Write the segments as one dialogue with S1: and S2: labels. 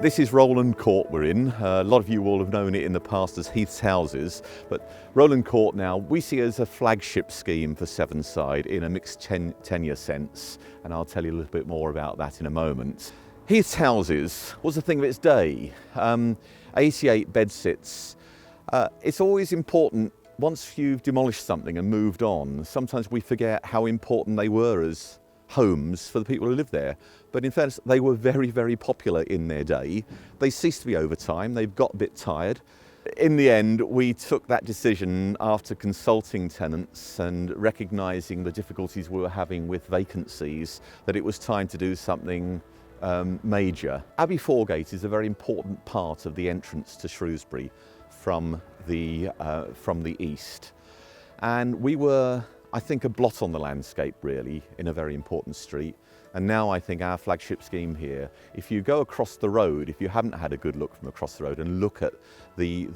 S1: This is Rowland Court we're in. A lot of you will have known it in the past as Heath's Houses, but Rowland Court now we see as a flagship scheme for Severnside in a mixed tenure sense, and I'll tell you a little bit more about that in a moment. Heath's Houses was a thing of its day. 88 bedsits. It's always important, once you've demolished something and moved on, sometimes we forget how important they were as homes for the people who live there. But in fairness, they were very, very popular in their day. They ceased to be over time, they've got a bit tired. In the end, we took that decision after consulting tenants and recognising the difficulties we were having with vacancies, that it was time to do something major. Abbey Foregate is a very important part of the entrance to Shrewsbury from the east. And we were, I think, a blot on the landscape really in a very important street. And now I think our flagship scheme here, if you go across the road, if you haven't had a good look from across the road and look at the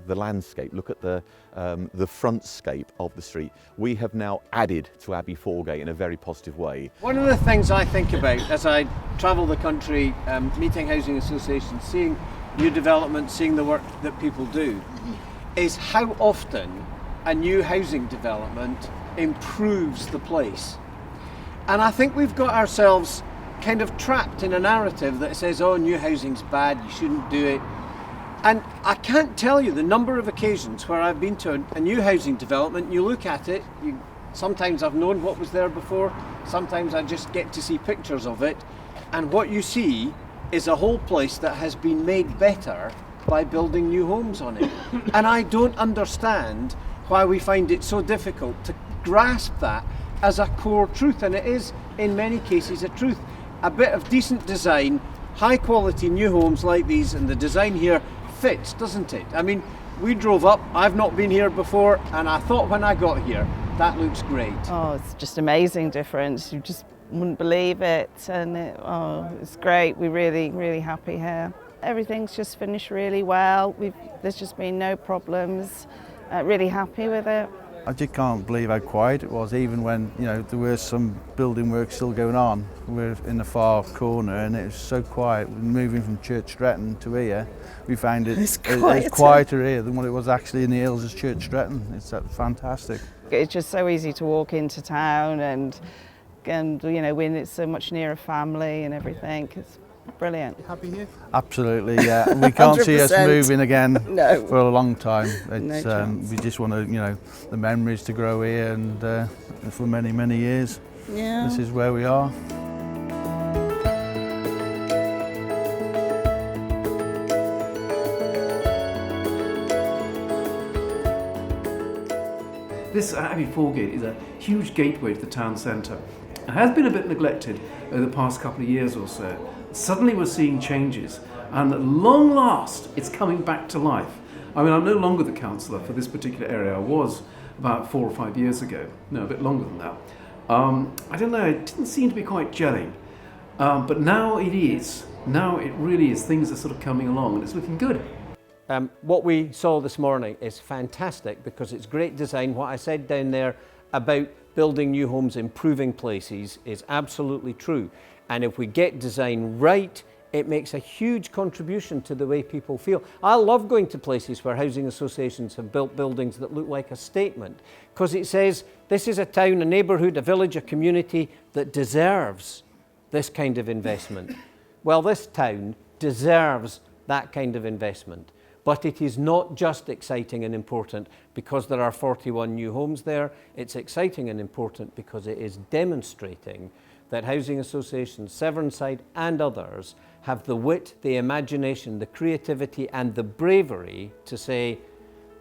S1: landscape, look at the frontscape of the street, we have now added to Abbey Foregate in a very positive way.
S2: One of the things I think about as I travel the country, meeting housing associations, seeing new developments, seeing the work that people do, is how often a new housing development improves the place. And I think we've got ourselves kind of trapped in a narrative that says, oh, new housing's bad, you shouldn't do it. And I can't tell you the number of occasions where I've been to a new housing development, you look at it, sometimes I've known what was there before, sometimes I just get to see pictures of it, and what you see is a whole place that has been made better by building new homes on it. And I don't understand why we find it so difficult to grasp that as a core truth, and it is in many cases a truth. A bit of decent design, high quality new homes like these, and the design here fits, doesn't it? I mean, we drove up, I've not been here before, and I thought when I got here, that looks great.
S3: Oh, it's just amazing difference. You just wouldn't believe it, and it's great. We're really, really happy here. Everything's just finished really well. There's just been no problems. Really happy with it.
S4: I just can't believe how quiet it was, even when there was some building work still going on. We're in the far corner and it was so quiet. Moving from Church Stretton to here, we found it's quieter here than what it was actually in the hills of Church Stretton. It's fantastic.
S3: It's just so easy to walk into town and when it's so much nearer family and everything. It's brilliant.
S5: You happy here?
S4: Absolutely, yeah. We can't see us moving again
S3: No.
S4: for a long time.
S3: No chance.
S4: We just want the memories to grow here and for many, many years.
S3: Yeah.
S4: This is where we are.
S5: This Abbey Foregate is a huge gateway to the town centre. It has been a bit neglected over the past couple of years or so. Suddenly we're seeing changes, and at long last it's coming back to life. I mean, I'm no longer the councillor for this particular area. I was about 4 or 5 years ago. No, a bit longer than that. I don't know, it didn't seem to be quite gelling. But now it is. Now it really is. Things are sort of coming along and it's looking good.
S2: What we saw this morning is fantastic because it's great design. What I said down there about building new homes, improving places is absolutely true. And if we get design right, it makes a huge contribution to the way people feel. I love going to places where housing associations have built buildings that look like a statement, because it says this is a town, a neighbourhood, a village, a community that deserves this kind of investment. Well, this town deserves that kind of investment. But it is not just exciting and important because there are 41 new homes there. It's exciting and important because it is demonstrating that housing associations, Severnside and others, have the wit, the imagination, the creativity and the bravery to say,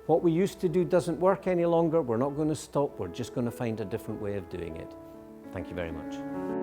S2: what we used to do doesn't work any longer, we're not going to stop, we're just going to find a different way of doing it. Thank you very much.